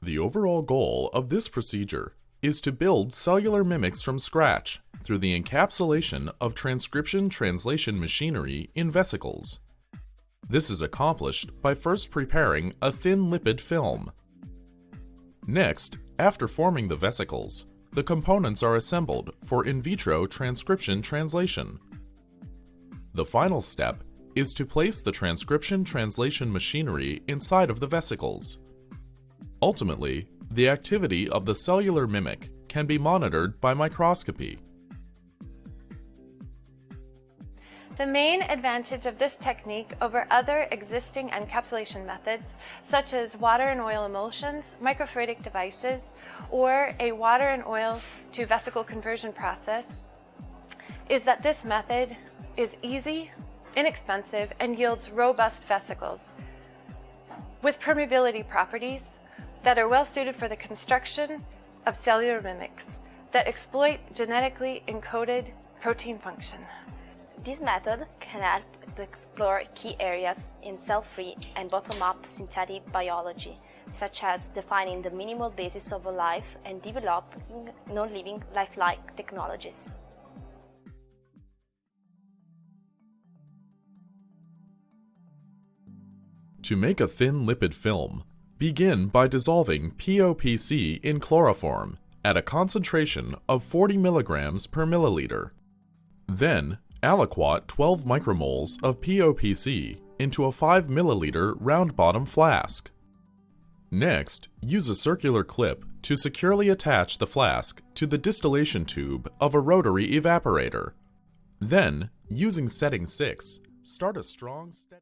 The overall goal of this procedure is to build cellular mimics from scratch through the encapsulation of transcription translation machinery in vesicles. This is accomplished by first preparing a thin lipid film. Next, after forming the vesicles, the components are assembled for in vitro transcription translation. The final step is to place the transcription translation machinery inside of the vesicles. Ultimately, the activity of the cellular mimic can be monitored by microscopy. The main advantage of this technique over other existing encapsulation methods, such as water and oil emulsions, microfluidic devices, or a water and oil to vesicle conversion process, is that this method is easy, inexpensive, and yields robust vesicles with permeability properties that are well suited for the construction of cellular mimics that exploit genetically encoded protein function. This method can help to explore key areas in cell-free and bottom-up synthetic biology, such as defining the minimal basis of a life and developing non-living lifelike technologies. To make a thin lipid film, begin by dissolving POPC in chloroform at a concentration of 40 mg per milliliter. Then, aliquot 12 micromoles of POPC into a 5 milliliter round bottom flask. Next, use a circular clip to securely attach the flask to the distillation tube of a rotary evaporator. Then, using setting 6, start a strong, steady